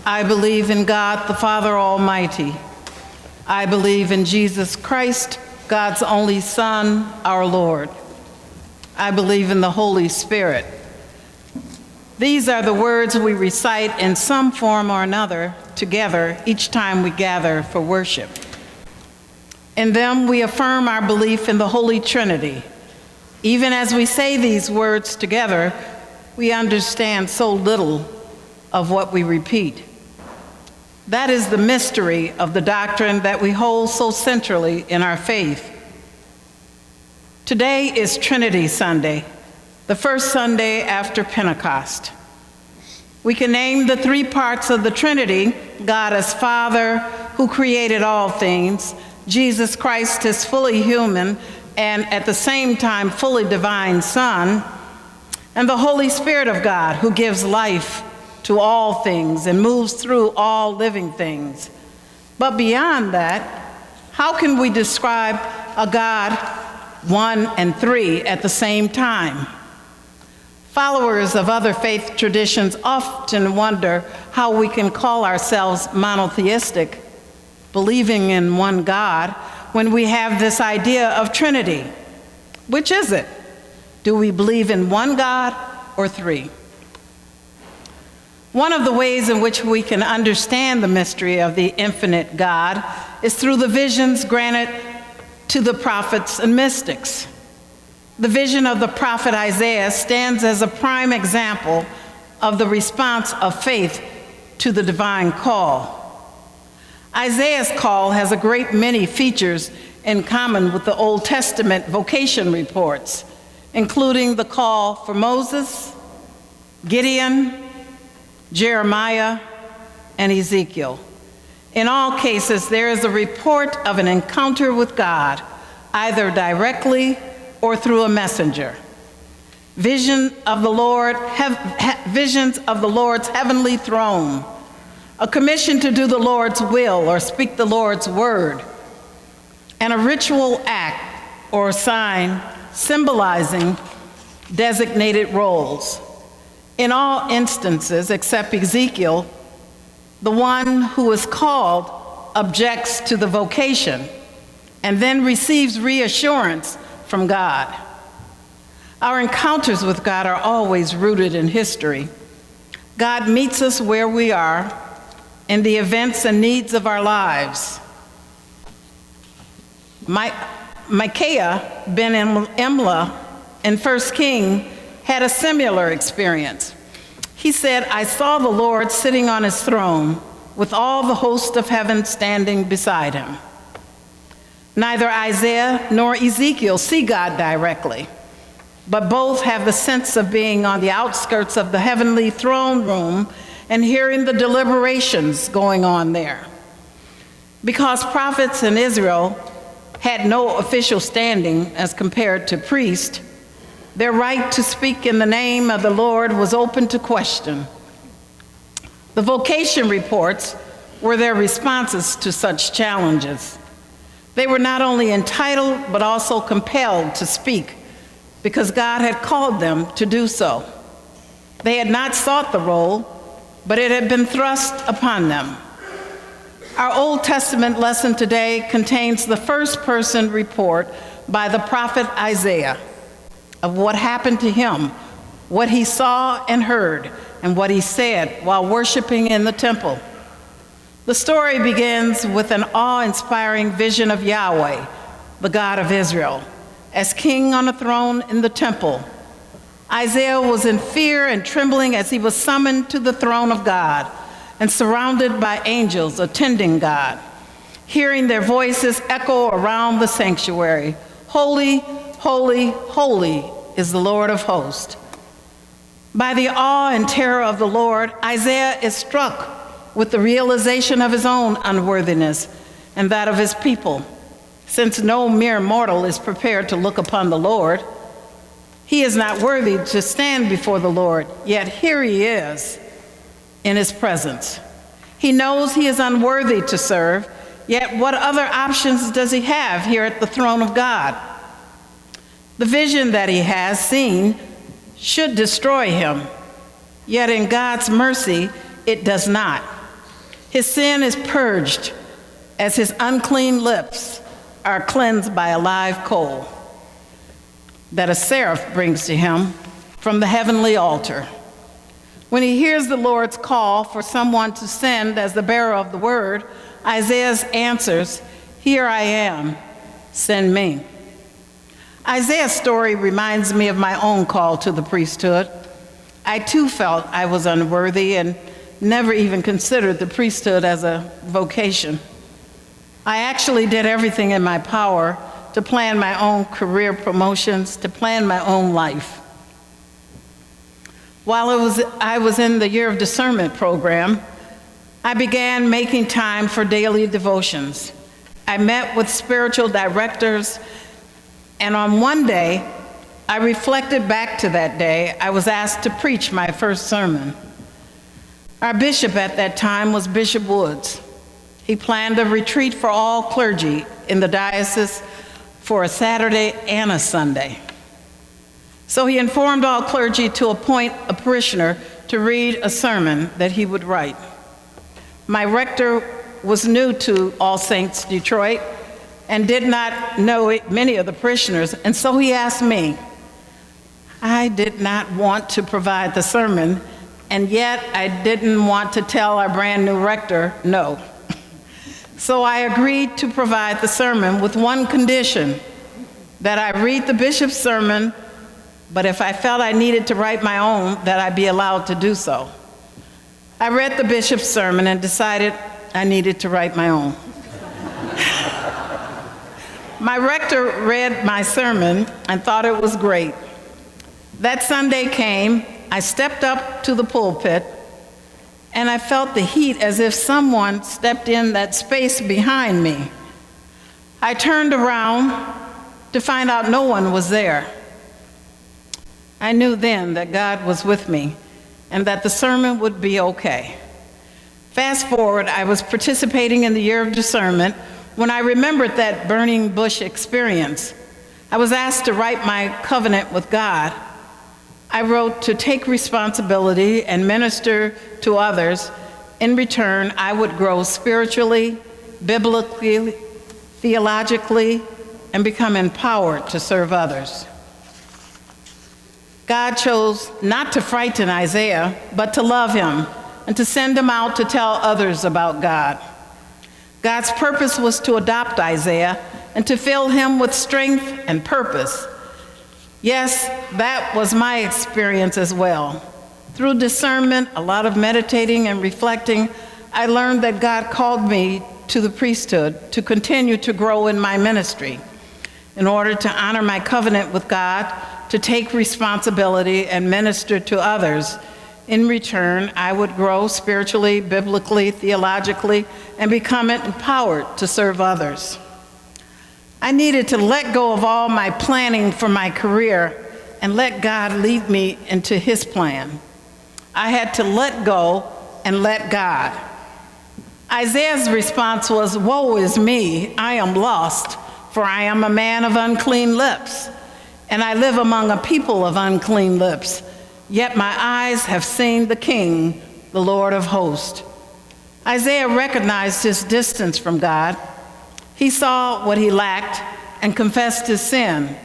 I believe in God the Father Almighty. I believe in Jesus Christ, God's only Son, our Lord. I believe in the Holy Spirit. These are the words we recite in some form or another together each time we gather for worship. In them, we affirm our belief in the Holy Trinity. Even as we say these words together, we understand so little of what we repeat. That is the mystery of the doctrine that we hold so centrally in our faith. Today is Trinity Sunday, the first Sunday after Pentecost. We can name the three parts of the Trinity: God as Father, who created all things; Jesus Christ, his fully human and at the same time fully divine Son; and the Holy Spirit of God, who gives life to all things and moves through all living things. But beyond that, how can we describe a God one and three at the same time? Followers of other faith traditions often wonder how we can call ourselves monotheistic, believing in one God, when we have this idea of Trinity. Which is it? Do we believe in one God or three? One of the ways in which we can understand the mystery of the infinite God is through the visions granted to the prophets and mystics. The vision of the prophet Isaiah stands as a prime example of the response of faith to the divine call. Isaiah's call has a great many features in common with the Old Testament vocation reports, including the call for Moses, Gideon, Jeremiah, and Ezekiel. In all cases, there is a report of an encounter with God, either directly or through a messenger. Visions of the Lord's heavenly throne, a commission to do the Lord's will or speak the Lord's word, and a ritual act or sign symbolizing designated roles. In all instances, except Ezekiel, the one who is called objects to the vocation and then receives reassurance from God. Our encounters with God are always rooted in history. God meets us where we are in the events and needs of our lives. Micaiah ben Imlah in 1 Kings had a similar experience. He said, "I saw the Lord sitting on his throne with all the host of heaven standing beside him." Neither Isaiah nor Ezekiel see God directly, but both have the sense of being on the outskirts of the heavenly throne room and hearing the deliberations going on there. Because prophets in Israel had no official standing as compared to priests, their right to speak in the name of the Lord was open to question. The vocation reports were their responses to such challenges. They were not only entitled, but also compelled to speak because God had called them to do so. They had not sought the role, but it had been thrust upon them. Our Old Testament lesson today contains the first-person report by the prophet Isaiah of what happened to him, what he saw and heard, and what he said while worshiping in the temple. The story begins with an awe-inspiring vision of Yahweh, the God of Israel, as king on a throne in the temple. Isaiah was in fear and trembling as he was summoned to the throne of God and surrounded by angels attending God, hearing their voices echo around the sanctuary. "Holy, holy, holy is the Lord of hosts." By the awe and terror of the Lord, Isaiah is struck with the realization of his own unworthiness and that of his people, since no mere mortal is prepared to look upon the Lord. He is not worthy to stand before the Lord, yet here he is in his presence. He knows he is unworthy to serve, yet what other options does he have here at the throne of God? The vision that he has seen should destroy him, yet in God's mercy, it does not. His sin is purged as his unclean lips are cleansed by a live coal that a seraph brings to him from the heavenly altar. When he hears the Lord's call for someone to send as the bearer of the word, Isaiah answers, "Here I am, send me." Isaiah's story reminds me of my own call to the priesthood. I too felt I was unworthy and never even considered the priesthood as a vocation. I actually did everything in my power to plan my own career promotions, to plan my own life. While I was in the Year of Discernment program, I began making time for daily devotions. I met with spiritual directors, and on one day, I reflected back to that day. I was asked to preach my first sermon. Our bishop at that time was Bishop Woods. He planned a retreat for all clergy in the diocese for a Saturday and a Sunday. So he informed all clergy to appoint a parishioner to read a sermon that he would write. My rector was new to All Saints Detroit and did not know many of the parishioners, and so he asked me. I did not want to provide the sermon, and yet I didn't want to tell our brand new rector no. So I agreed to provide the sermon with one condition, that I read the bishop's sermon, but if I felt I needed to write my own, that I be allowed to do so. I read the bishop's sermon and decided I needed to write my own. My rector read my sermon and thought it was great. That Sunday came, I stepped up to the pulpit, and I felt the heat as if someone stepped in that space behind me. I turned around to find out no one was there. I knew then that God was with me and that the sermon would be okay. Fast forward, I was participating in the Year of Discernment when I remembered that burning bush experience. I was asked to write my covenant with God. I wrote to take responsibility and minister to others. In return, I would grow spiritually, biblically, theologically, and become empowered to serve others. God chose not to frighten Isaiah, but to love him and to send him out to tell others about God. God's purpose was to adopt Isaiah and to fill him with strength and purpose. Yes, that was my experience as well. Through discernment, a lot of meditating and reflecting, I learned that God called me to the priesthood to continue to grow in my ministry. In order to honor my covenant with God, to take responsibility and minister to others, in return, I would grow spiritually, biblically, theologically, and become empowered to serve others. I needed to let go of all my planning for my career and let God lead me into his plan. I had to let go and let God. Isaiah's response was, "Woe is me, I am lost, for I am a man of unclean lips, and I live among a people of unclean lips. Yet my eyes have seen the King, the Lord of hosts." Isaiah recognized his distance from God. He saw what he lacked and confessed his sin.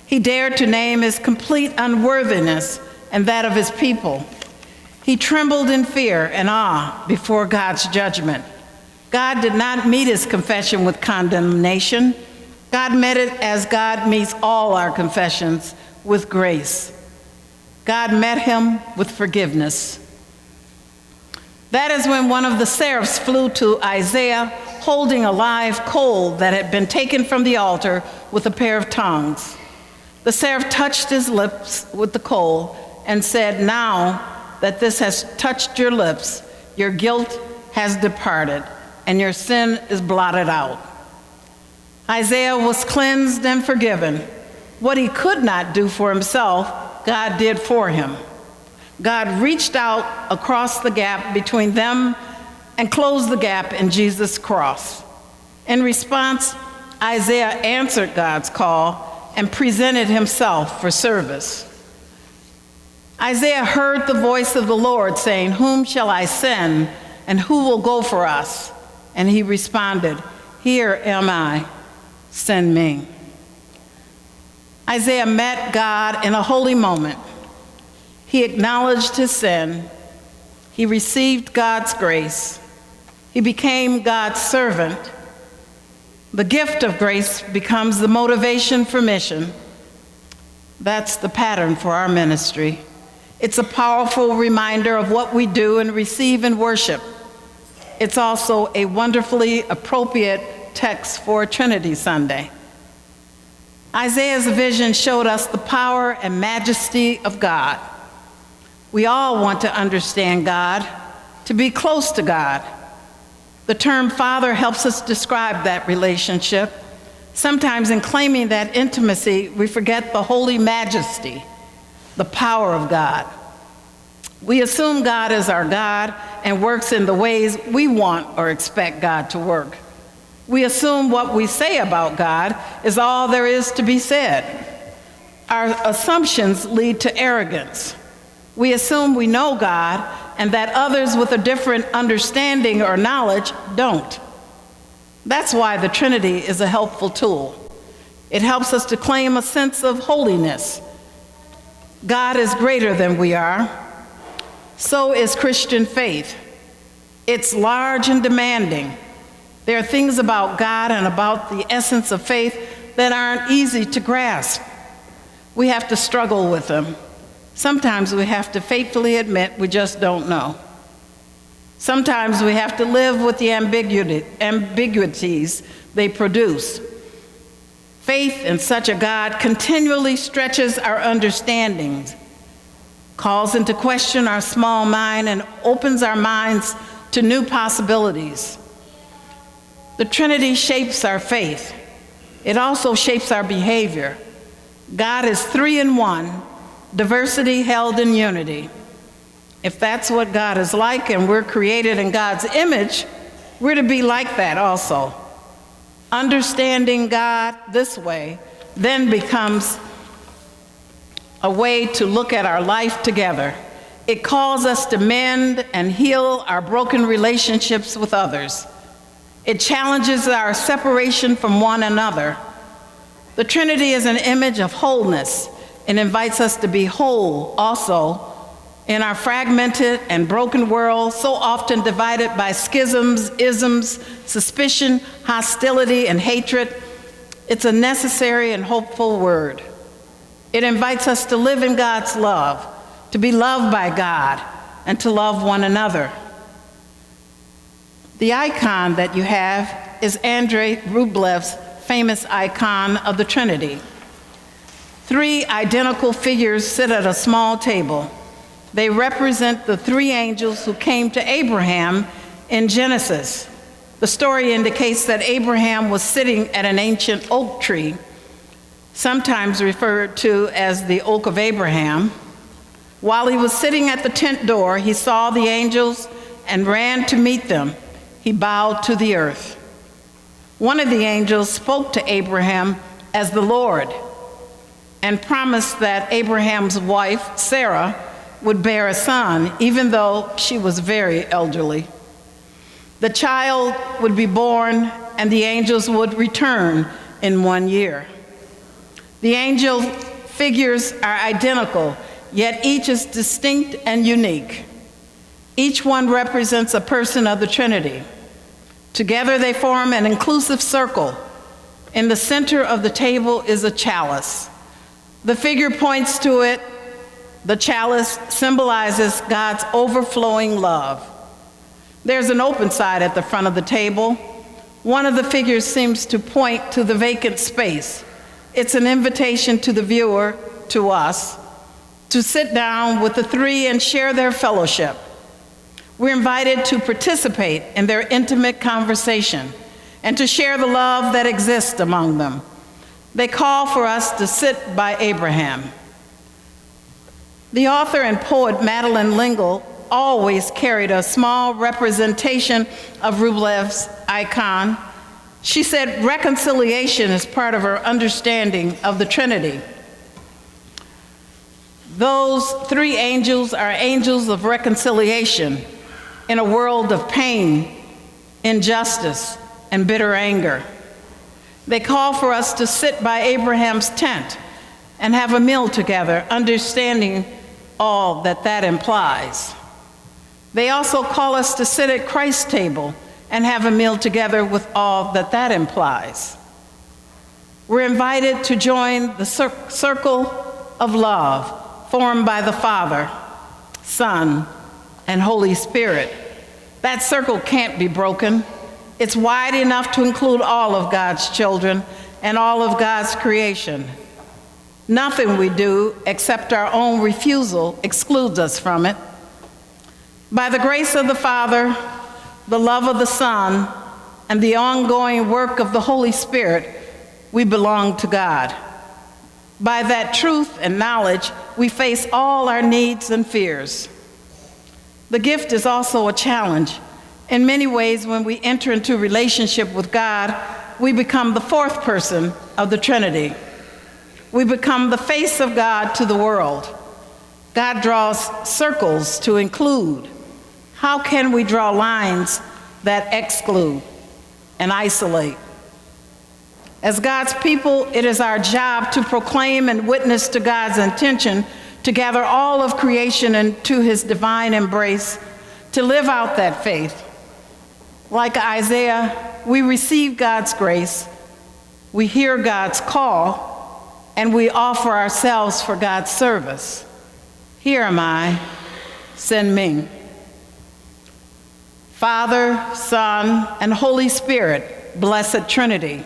He dared to name his complete unworthiness and that of his people. He trembled in fear and awe before God's judgment. God did not meet his confession with condemnation. God met it as God meets all our confessions, with grace. God met him with forgiveness. That is when one of the seraphs flew to Isaiah, holding a live coal that had been taken from the altar with a pair of tongs. The seraph touched his lips with the coal and said, "Now that this has touched your lips, your guilt has departed and your sin is blotted out." Isaiah was cleansed and forgiven. What he could not do for himself, God did for him. God reached out across the gap between them and closed the gap in Jesus' cross. In response, Isaiah answered God's call and presented himself for service. Isaiah heard the voice of the Lord saying, "Whom shall I send?" and who will go for us? And he responded, here am I, send me. Isaiah met God in a holy moment. He acknowledged his sin. He received God's grace. He became God's servant. The gift of grace becomes the motivation for mission. That's the pattern for our ministry. It's a powerful reminder of what we do and receive in worship. It's also a wonderfully appropriate text for Trinity Sunday. Isaiah's vision showed us the power and majesty of God. We all want to understand God, to be close to God. The term Father helps us describe that relationship. Sometimes in claiming that intimacy, we forget the holy majesty, the power of God. We assume God is our God and works in the ways we want or expect God to work. We assume what we say about God is all there is to be said. Our assumptions lead to arrogance. We assume we know God and that others with a different understanding or knowledge don't. That's why the Trinity is a helpful tool. It helps us to claim a sense of holiness. God is greater than we are. So is Christian faith. It's large and demanding. There are things about God and about the essence of faith that aren't easy to grasp. We have to struggle with them. Sometimes we have to faithfully admit we just don't know. Sometimes we have to live with the ambiguities they produce. Faith in such a God continually stretches our understandings, calls into question our small mind, and opens our minds to new possibilities. The Trinity shapes our faith. It also shapes our behavior. God is three in one, diversity held in unity. If that's what God is like and we're created in God's image, we're to be like that also. Understanding God this way then becomes a way to look at our life together. It calls us to mend and heal our broken relationships with others. It challenges our separation from one another. The Trinity is an image of wholeness and invites us to be whole also in our fragmented and broken world, so often divided by schisms, isms, suspicion, hostility, and hatred. It's a necessary and hopeful word. It invites us to live in God's love, to be loved by God, and to love one another. The icon that you have is Andrei Rublev's famous icon of the Trinity. Three identical figures sit at a small table. They represent the three angels who came to Abraham in Genesis. The story indicates that Abraham was sitting at an ancient oak tree, sometimes referred to as the Oak of Abraham. While he was sitting at the tent door, he saw the angels and ran to meet them. He bowed to the earth. One of the angels spoke to Abraham as the Lord and promised that Abraham's wife, Sarah, would bear a son, even though she was very elderly. The child would be born, and the angels would return in 1 year. The angel figures are identical, yet each is distinct and unique. Each one represents a person of the Trinity. Together they form an inclusive circle. In the center of the table is a chalice. The figure points to it. The chalice symbolizes God's overflowing love. There's an open side at the front of the table. One of the figures seems to point to the vacant space. It's an invitation to the viewer, to us, to sit down with the three and share their fellowship. We're invited to participate in their intimate conversation and to share the love that exists among them. They call for us to sit by Abraham. The author and poet Madeleine L'Engle always carried a small representation of Rublev's icon. She said reconciliation is part of her understanding of the Trinity. Those three angels are angels of reconciliation. in a world of pain, injustice, and bitter anger. They call for us to sit by Abraham's tent and have a meal together, understanding all that that implies. They also call us to sit at Christ's table and have a meal together with all that that implies. We're invited to join the circle of love formed by the Father, Son, and Holy Spirit. That circle can't be broken. It's wide enough to include all of God's children and all of God's creation. Nothing we do except our own refusal excludes us from it. By the grace of the Father, the love of the Son, and the ongoing work of the Holy Spirit, we belong to God. By that truth and knowledge, we face all our needs and fears. The gift is also a challenge. In many ways, when we enter into relationship with God, we become the fourth person of the Trinity. We become the face of God to the world. God draws circles to include. How can we draw lines that exclude and isolate? As God's people, it is our job to proclaim and witness to God's intention to gather all of creation into his divine embrace, to live out that faith. Like Isaiah, we receive God's grace, we hear God's call, and we offer ourselves for God's service. Here am I, send me. Father, Son, and Holy Spirit, blessed Trinity.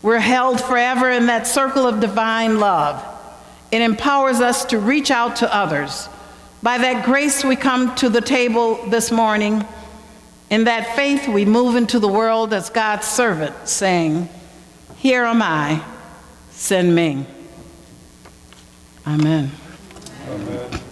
We're held forever in that circle of divine love. It empowers us to reach out to others. By that grace, we come to the table this morning. In that faith, we move into the world as God's servant, saying, "Here am I, send me." Amen. Amen.